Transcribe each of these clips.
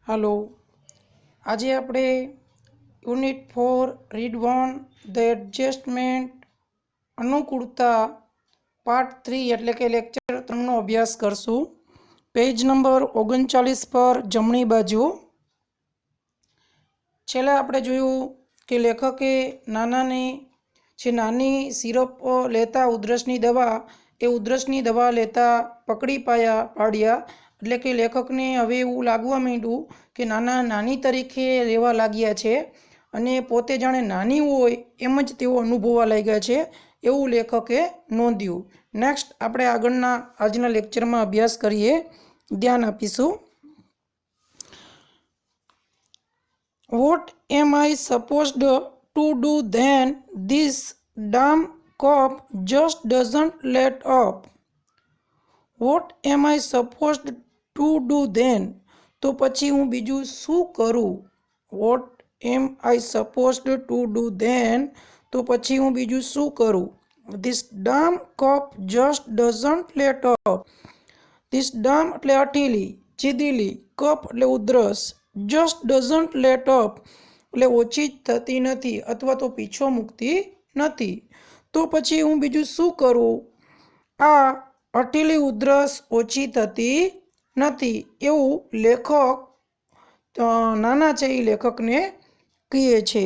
Hello आज આપણે unit 4 read 1 the adjustment અનુકૂળતા પાર્ટ 3 એટલે કે લેક્ચર 3 નો અભ્યાસ કરશું। પેજ નંબર 39 પર જમણી બાજુ છેલ્લે આપણે જોયું કે લેખકે નાની સિરપ લેતા ઉધરસની દવા ઉધરસની દવા લેતા પકડી પાડ્યા એટલે કે લેખકને હવે એવું લાગવા માંડ્યું કે નાની તરીકે રહેવા લાગ્યા છે અને પોતે જાણે નાની હોય એમ જ તેઓ અનુભવવા લાગ્યા છે એવું લેખકે નોંધ્યું। નેક્સ્ટ આપણે આગળના આજના લેક્ચરમાં અભ્યાસ કરીએ, ધ્યાન આપીશું। What am I supposed to do then? This damn cop just doesn't let up. What am I supposed to do then? તો પછી હું બીજું શું કરું? What am I supposed to do then? તો પછી હું બીજું શું કરું? This damn cop just doesn't let up. This damn એટલે અઠીલી, ચીદીલી, કપ એટલે ઉધરસ, just doesn't let up એટલે ઓછી થતી નથી અથવા તો પીછો મૂકતી નથી। તો પછી હું બીજું શું કરું? આ અઠીલી ઉધરસ ઓછી થતી નથી એવું લેખક નાના છે એ લેખકને કહે છે।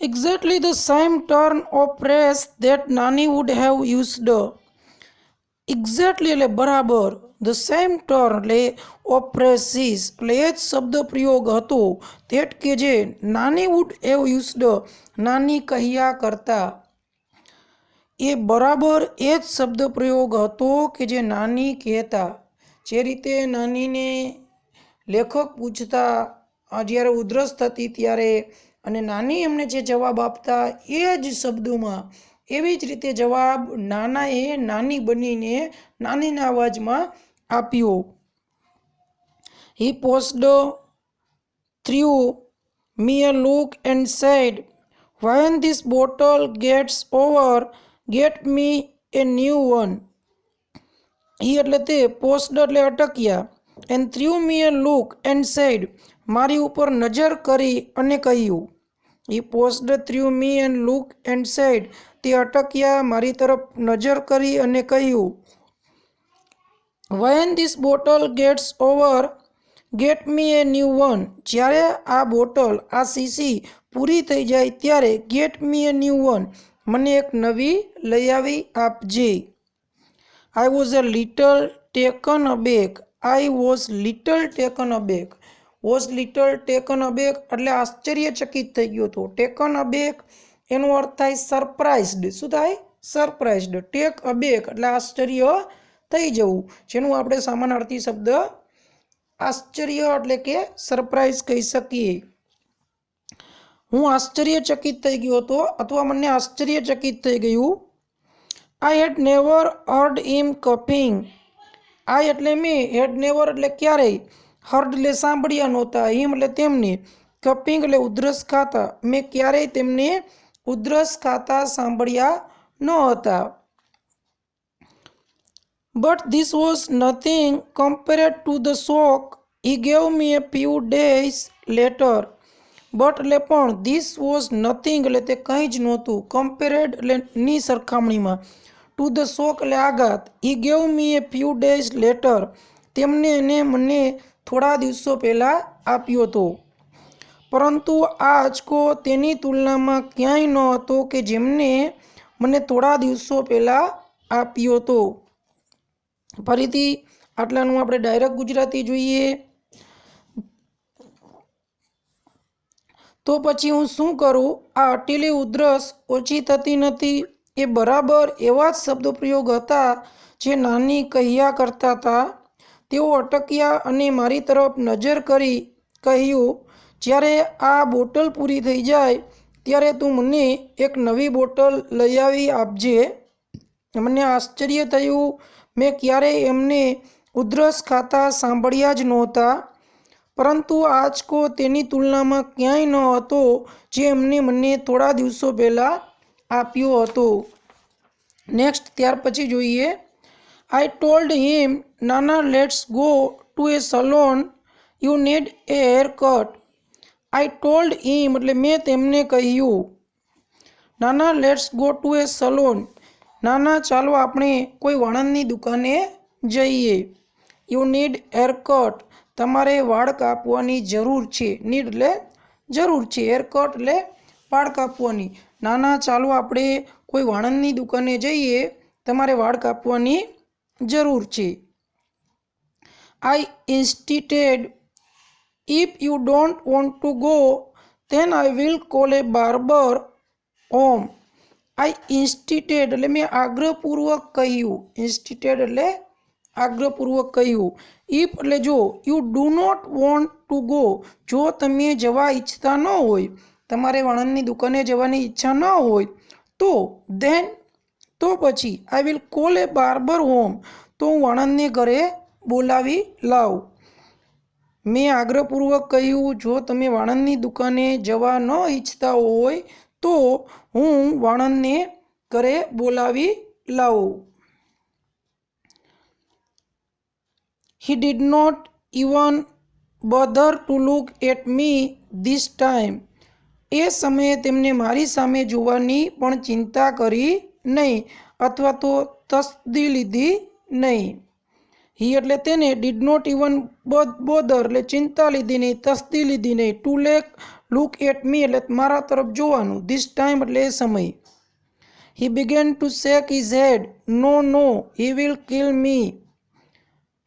Exactly the same turn of phrase that Nani would have used. Exactly એટલે બરાબર, ધ સેમ ટર્ન એટલે ઓફ ફ્રેઝિસ એટલે એ જ શબ્દ પ્રયોગ હતો ધેટ કે જે નાની વુડ હેવ યુઝડ નાની કહ્યા કરતા, એ બરાબર એ જ શબ્દ પ્રયોગ હતો કે જે નાની કહેતા। જે રીતે નાનીને લેખક પૂછતા જ્યારે ઉધરસ થતી ત્યારે અને નાની એમને જે જવાબ આપતા એ જ શબ્દોમાં, એવી જ રીતે જવાબ નાનાએ નાની બનીને નાનીના અવાજમાં આપ્યો। He paused, threw me a look and said, "When this bottle gets over, get me a new one." He એટલે તે, paused એટલે અટક્યા, and threw me a look and said મારી ઉપર નજર કરી અને કહ્યું। He paused, threw me a look and said તે અટક્યા, મારી તરફ નજર કરી અને કહ્યું। When this bottle gets over, get me a new one. જ્યારે આ બોટલ, આ શીશી પૂરી થઈ જાય ત્યારે get me a new one મને એક નવી લઈ આવી આપજે। I was a little taken aback. I was little taken aback. Was little taken aback એટલે આશ્ચર્યચકિત થઈ ગયો હતો। taken aback એનો અર્થ થાય સરપ્રાઇઝડ। શું થાય? સરપ્રાઇઝડ। ટેક અબેક એટલે આશ્ચર્ય થઈ જવું, જેનું આપણે સમાનાર્થી શબ્દ આશ્ચર્ય એટલે કે સરપ્રાઇઝ કહી શકીએ। હું આશ્ચર્યચકિત થઈ ગયો હતો અથવા મને આશ્ચર્યચકિત થઈ ગયું। I had never heard him coughing. I એટલે મેં, had never એટલે ક્યારેય, heard એટલે સાંભળ્યા નહોતા, him એટલે તેમને, coughing એટલે ઉધરસ ખાતા, મેં ક્યારેય તેમને ઉધરસ ખાતા સાંભળ્યા ન હતા। But this was nothing compared to the shock he gave me a few days later. But એટલે પણ, this was nothing એટલે તે કંઈ જ નહોતું, compared એટલે ની સરખામણીમાં, to the shock એટલે આઘાત, he gave me a few days later તેમને એને મને થોડા દિવસો પહેલાં આપ્યો હતો। પરંતુ આ આંચકો તેની તુલનામાં ક્યાંય ન હતો કે જેમને મને થોડા દિવસો પહેલાં આપ્યો હતો। ફરીથી આટલાનું આપણે ડાયરેક્ટ ગુજરાતી જોઈએ। તો પછી હું શું કરું? આ અટીલી ઉધરસ ઓછી થતી નથી, એ બરાબર એવા જ શબ્દપ્રયોગ હતા જે નાની કહ્યા કરતા હતા। તેઓ અટક્યા અને મારી તરફ નજર કરી કહ્યું, જ્યારે આ બોટલ પૂરી થઈ જાય ત્યારે તું મને એક નવી બોટલ લઈ આવી આપજે। મને આશ્ચર્ય થયું, મેં ક્યારેય એમને ઉધરસ ખાતા સાંભળ્યા જ નહોતા, પરંતુ આંચકો તેની તુલનામાં ક્યાંય ન હતો જે એમને મને થોડા દિવસો પહેલાં આપ્યો હતો। નેક્સ્ટ ત્યાર પછી જોઈએ। I told him, Nana, let's go to a salon you need A hair cut. I told હિમ એટલે મેં તેમને કહ્યું. નાના let's go to A salon. નાના ચાલો આપણે કોઈ વાળંદની દુકાને જઈએ. You need hair cut. તમારે વાળ કાપવાની જરૂર છે. નીડ એટલે જરૂર છે, હેર કટ એટલે વાળ કાપવાની. નાના ચાલો આપણે કોઈ વાળંદની દુકાને જઈએ, તમારે વાળ કાપવાની જરૂર છે. I insisted if you don't want to go then I will call a barber home. I insisted એટલે મેં આગ્રહપૂર્વક કહ્યું. ઇન્સ્ટિટેડ એટલે આગ્રહપૂર્વક કહ્યું. ઇફ એટલે જો, you do not want to go જો તમે જવા ઈચ્છતા ન હોય, તમારે વાળંદની દુકાને જવાની ઈચ્છા ન હોય, તો ધેન તો પછી આઈ will call a barber home તો હું વાળંદને ઘરે બોલાવી લાવ. મેં આગ્રહપૂર્વક કહ્યું જો તમે વાળંદની દુકાને જવા ન ઈચ્છતા હોય તો હું વાળંદને ઘરે બોલાવી લાવું. He did not even bother to look at me this time. એ સમયે તેમને મારી સામે જોવાની પણ ચિંતા કરી નહીં અથવા તો તસ્દી લીધી નહીં. હી એટલે તેને, ડીડ નોટ ઇવન બોધર એટલે ચિંતા લીધી નહીં, તસ્દી લીધી નહીં. ટુ લુક એટ મી એટલે મારા તરફ જોવાનું. ધીસ ટાઈમ એટલે એ સમય. He began to shake his head. No no he will kill me.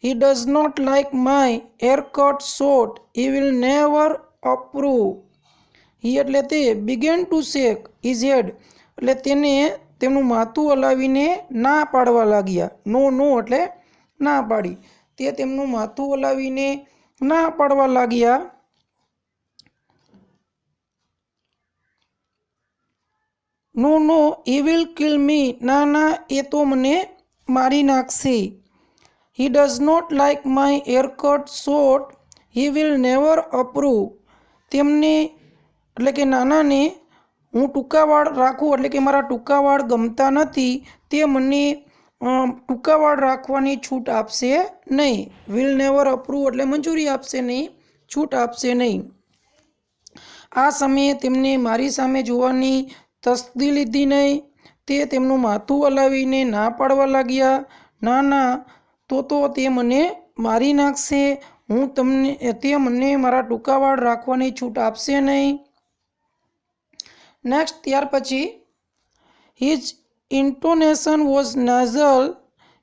He does not like my haircut short. He will never approve. He એટલે તે, began to shake his head એટલે તેને તેમનું માથું હલાવીને ના પાડવા લાગ્યા. નો નો એટલે ના પાડી. તે તેમનું માથું હલાવીને ના પાડવા લાગ્યા. નો નો he will kill me. ના ના એ તો મને મારી નાખશે. He does not like my haircut short. He will never approve. તેમને એટલે કે નાનાને હું ટૂંકા વાળ રાખું એટલે કે મારા ટૂંકા વાળ ગમતા નથી, તે મને ટૂંકા વાળ રાખવાની છૂટ આપશે નહીં. વિલ નેવર અપ્રૂવ એટલે મંજૂરી આપશે નહીં, છૂટ આપશે નહીં. આ સમયે તેમને મારી સામે જોવાની તસ્દી લીધી નહીં. તે તેમનું માથું હલાવીને ના પાડવા લાગ્યા. ના ના તો તે મને મારી નાખશે. તે મને મારા ટૂંકા વાળ રાખવાની છૂટ આપશે નહીં. નેક્સ્ટ ત્યાર પછી, his intonation was nasal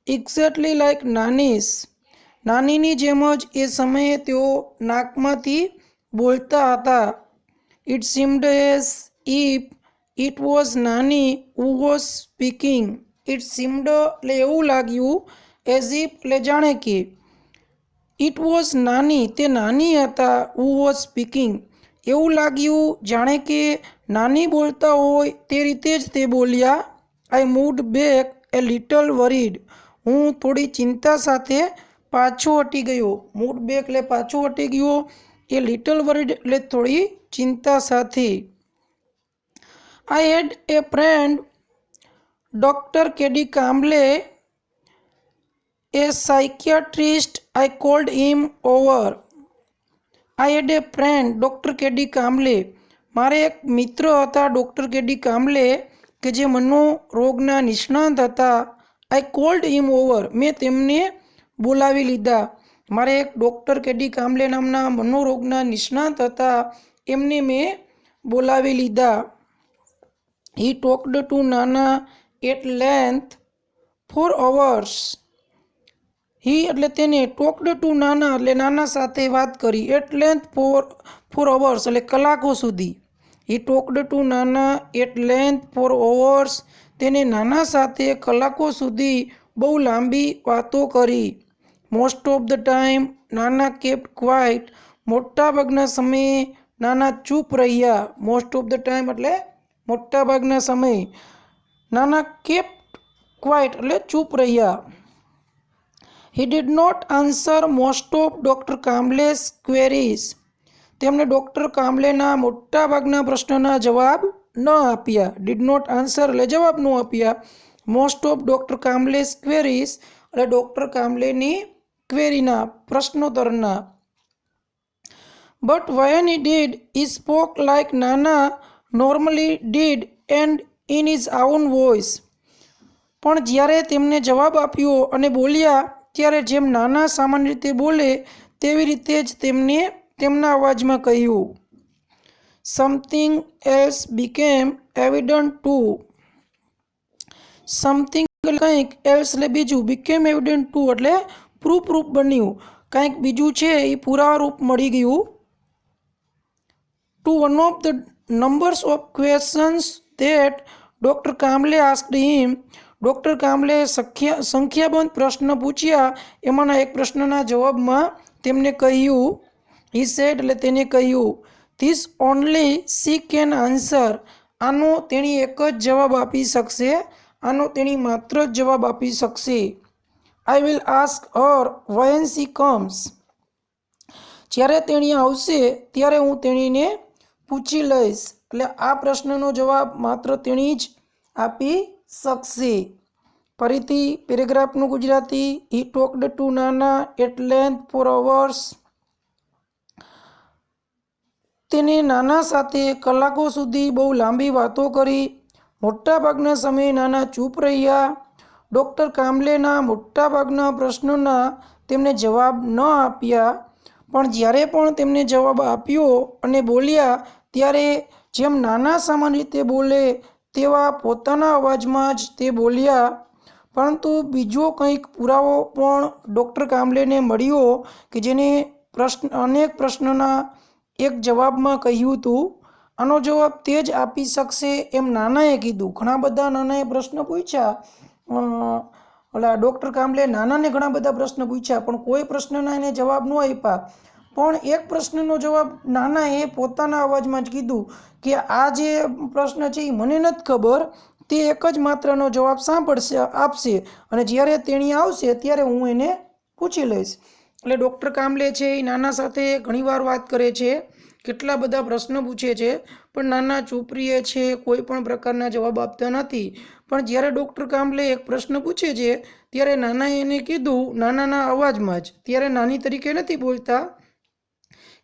exactly like Nani's. નાનીની જેમ જ એ સમયે તેઓ નાકમાંથી બોલતા હતા. It seemed as if it was Nani who was speaking. It seemed એટલે એવું લાગ્યું, એઝ ઇફ એટલે જાણે કે, ઇટ વોઝ નાની તે નાની હતા, હુ વોઝ સ્પીકિંગ એવું લાગ્યું જાણે કે નાની બોલતા હોય તે રીતે જ તે બોલ્યા. આઈ મૂવ્ડ બેક એ લિટલ વરીડ. હું થોડી ચિંતા સાથે પાછો હટી ગયો. મૂવ્ડ બેક એટલે પાછો હટી ગયો. એ લિટલ વરીડ એટલે થોડી ચિંતા સાથે. I had a friend doctor K D Kamble, a psychiatrist. I called him over. I had a friend, Dr. કેડી કામ્બલે. મારે એક મિત્ર હતા ડૉક્ટર કેડી કામ્બલે કે જે મનોરોગના નિષ્ણાત હતા. આઈ કોલ્ડ હિમ ઓવર મેં તેમને બોલાવી લીધા. મારે એક ડૉક્ટર કેડી કામ્બલે નામના મનોરોગના નિષ્ણાત હતા, એમને મેં બોલાવી લીધા. હી ટોક્ડ ટુ નાના એટ લેન્થ ફોર અવર્સ. હી એટલે તેને, ટોક્ડ ટુ નાના એટલે નાના સાથે વાત કરી, એટ લેન્થ ફોર અવર્સ એટલે કલાકો સુધી. હી ટોક્ડ ટુ નાના એટ લેન્થ ફોર અવર્સ તેને નાના સાથે કલાકો સુધી બહુ લાંબી વાતો કરી. મોસ્ટ ઓફ ધ ટાઈમ નાના કેપ્ટ ક્વાઇટ મોટાભાગના સમયે નાના ચૂપ રહ્યા. મોસ્ટ ઓફ ધ ટાઈમ એટલે મોટાભાગના સમયે. નાના કેપ્ટ ક્વાઇટ એટલે ચૂપ રહ્યા. He did not answer most of Dr. કામ્બલે's queries. તેમણે ડૉક્ટર કામ્બલેના મોટાભાગના પ્રશ્નના જવાબ ન આપ્યા. ડીડ નોટ આન્સર એટલે જવાબ ન આપ્યા. મોસ્ટ ઓફ ડૉક્ટર કામ્બલે's queries એટલે doctor કામ્બલેની ક્વેરીના પ્રશ્નોત્તરના. But when he did, he spoke like Nana normally did and in his own voice. પણ જ્યારે તેમને જવાબ આપ્યો અને બોલ્યા ત્યારે જેમ નાના સામાન્ય રીતે બોલે તેવી રીતે જ તેમને તેમના અવાજમાં કહ્યું. Something else became evident too. Something કંઈક else એટલે બીજું, became evident too એટલે પ્રૂફ બન્યું, કંઈક બીજું છે એ પુરાવારૂપ મળી ગયું. To one of the numbers of questions that Dr. Kamble asked him, doctor Kamble સંખ્યાબંધ પ્રશ્ન પૂછ્યા, એમાંના એક પ્રશ્નના જવાબમાં તેમને કહ્યું, he said એટલે તેને કહ્યું, this only she can answer. આનો તેણી એક જ જવાબ આપી શકશે, આનો તેણી માત્ર જ જવાબ આપી શકશે. I will ask her when she comes. જ્યારે તેણી આવશે ત્યારે હું તેણીને પૂછી લઈશ. એટલે આ પ્રશ્નનો જવાબ માત્ર તેણી જ આપી શકશે. ફરીથી પેરેગ્રાફનું Gujarati. He talked to Nana at length for hours. તેને નાના સાથે કલાકો સુધી બહુ લાંબી વાતો કરી. મોટાભાગના સમયે નાના ચૂપ રહ્યા. ડૉક્ટર કામ્બલેના મોટાભાગના પ્રશ્નોના તેમને જવાબ ન આપ્યા, પણ જ્યારે પણ તેમને જવાબ આપ્યો અને બોલ્યા ત્યારે જેમ નાના સામાન્ય રીતે બોલે તેવા પોતાના અવાજમાં જ તે બોલ્યા. પરંતુ બીજો કંઈક પુરાવો પણ ડૉક્ટર કામ્બલેને મળ્યો કે જેને અનેક પ્રશ્નોના એક જવાબમાં કહ્યું હતું. આનો જવાબ તે જ આપી શકશે એમ નાનાએ કીધું. ઘણા બધા નાનાએ પ્રશ્ન પૂછ્યા, ડૉક્ટર કામ્બલે નાનાને ઘણા બધા પ્રશ્ન પૂછ્યા, પણ કોઈ પ્રશ્નના એને જવાબ ન આપ્યા. પણ એક પ્રશ્નનો જવાબ નાનાએ પોતાના અવાજમાં જ કીધું કે આ જે પ્રશ્ન છે એ મને નથી ખબર, તે એક જ માત્રનો જવાબ આપશે અને જ્યારે તેણી આવશે ત્યારે હું એને પૂછી લઈશ. એટલે ડૉક્ટર કામ્બલે છે એ નાના સાથે ઘણીવાર વાત કરે છે, કેટલા બધા પ્રશ્ન પૂછે છે, પણ નાના ચૂપ રહે છે, કોઈ પણ પ્રકારના જવાબ આપતા નથી. પણ જ્યારે ડૉક્ટર કામ્બલે એક પ્રશ્ન પૂછે છે ત્યારે નાનાએ એને કીધું નાનાના અવાજમાં જ, ત્યારે નાની તરીકે નથી બોલતા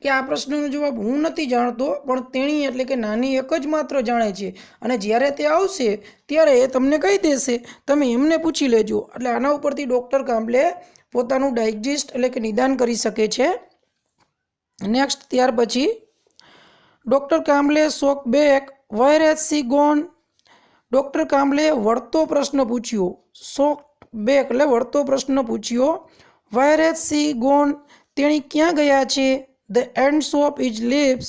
કે આ પ્રશ્નનો જવાબ હું નથી જાણતો, પણ તેણી એટલે કે નાની એક જ માત્ર જાણે છે અને જ્યારે તે આવશે ત્યારે એ તમને કહી દેશે, તમે એમને પૂછી લેજો. એટલે આના ઉપરથી ડૉક્ટર કામ્બલે પોતાનું ડાયજેસ્ટ એટલે કે નિદાન કરી શકે છે. નેક્સ્ટ, ત્યાર પછી doctor Kamble shook back where has she gone. Doctor Kamble વળતો પ્રશ્ન પૂછ્યો. શોક બેક એટલે વળતો પ્રશ્ન પૂછ્યો. વેર હેઝ શી ગોન, તેણી ક્યાં ગયા છે. The ends of his lips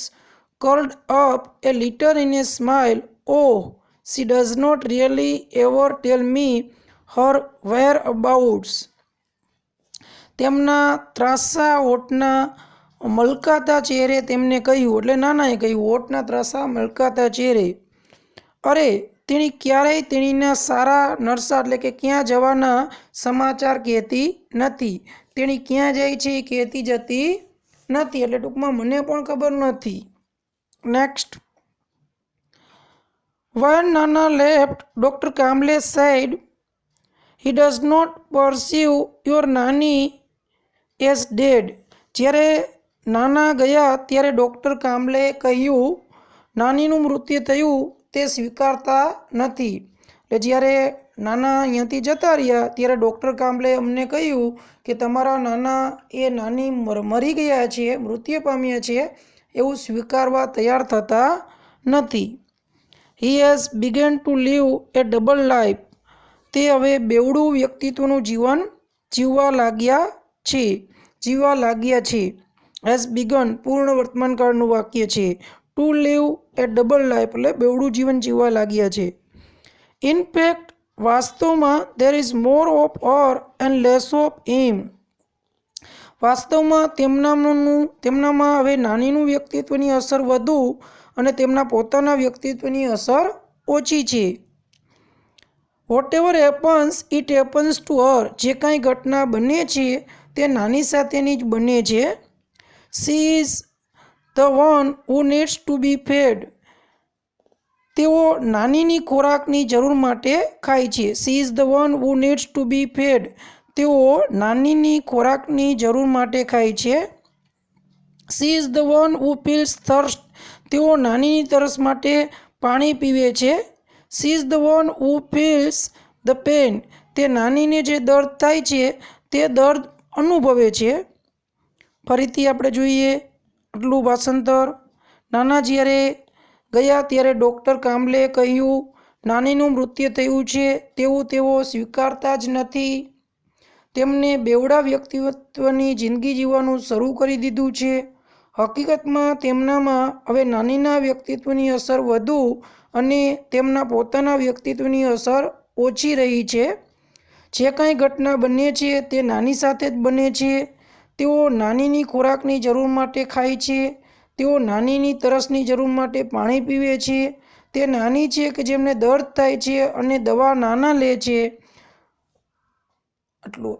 curled up a little in a smile. Oh, she does not really ever tell me her whereabouts. તેમના ત્રાસા હોઠના મલકાતા ચહેરે તેમને કહ્યું, એટલે નાનાએ કહ્યું, હોઠના ત્રાસા મલકાતા ચહેરે, અરે તેણી ક્યારેય તેણીના સારા નરસા એટલે કે ક્યાં જવાના સમાચાર કહેતી નથી. તેણી ક્યાં જાય છે એ કહેતી જતી નથી, એટલે ટૂંકમાં મને પણ ખબર નથી. Next, when Nana left, Dr. Kamble said, he does not perceive your Nani as dead. જ્યારે નાના ગયા ત્યારે ડૉક્ટર કામ્બલે કહ્યું નાનીનું મૃત્યુ થયું તે સ્વીકારતા નથી. એટલે જ્યારે નાના અહીંયાથી જતા રહ્યા ત્યારે ડૉક્ટર કામ્બલે અમને કહ્યું કે તમારા નાના એ નાની મરી ગયા છે, મૃત્યુ પામ્યા છે, એવું સ્વીકારવા તૈયાર થતા નથી. He has begun to live a double life. તે હવે બેવડું વ્યક્તિત્વનું જીવન જીવવા લાગ્યા છે. હેઝ બિગન પૂર્ણ વર્તમાનકાળનું વાક્ય છે. To live a double life એટલે બેવડું જીવન જીવવા લાગ્યા છે. ઇનફેક્ટ વાસ્તવમાં there is more of her and less of him. વાસ્તવમાં તેમનામાં હવે નાનીનું વ્યક્તિત્વની અસર વધુ અને તેમના પોતાના વ્યક્તિત્વની અસર ઓછી છે. Whatever happens it happens to her. જે કાંઈ ઘટના બને છે તે નાની સાથેની જ બને છે. She is the one who needs to be fed. તેઓ નાનીની ખોરાકની જરૂર માટે ખાય છે. She is the one who needs to be fed. તેઓ નાનીની ખોરાકની જરૂર માટે ખાય છે. She is the one who feels thirst. તેઓ નાનીની તરસ માટે પાણી પીવે છે. She is the one who feels the pain. તે નાનીને જે દર્દ થાય છે તે દર્દ અનુભવે છે. ફરીથી આપણે જોઈએ આટલું ભાષાંતર. નાના જ્યારે ગયા ત્યારે ડૉક્ટર કામલે કહ્યું નાનીનું મૃત્યુ થયું છે તેવું તેઓ સ્વીકારતા જ નથી. તેમને બેવડા વ્યક્તિત્વની જિંદગી જીવવાનું શરૂ કરી દીધું છે. હકીકતમાં તેમનામાં હવે નાનીના વ્યક્તિત્વની અસર વધુ અને તેમના પોતાના વ્યક્તિત્વની અસર ઓછી રહી છે. જે કાંઈ ઘટના બને છે તે નાની સાથે જ બને છે. તેઓ નાનીની ખોરાકની જરૂર માટે ખાય છે. તેઓ નાનીની તરસની જરૂર માટે પાણી પીવે છે. તે નાની છે કે જેમને દર્દ થાય છે અને દવા નાના લે છે. આટલું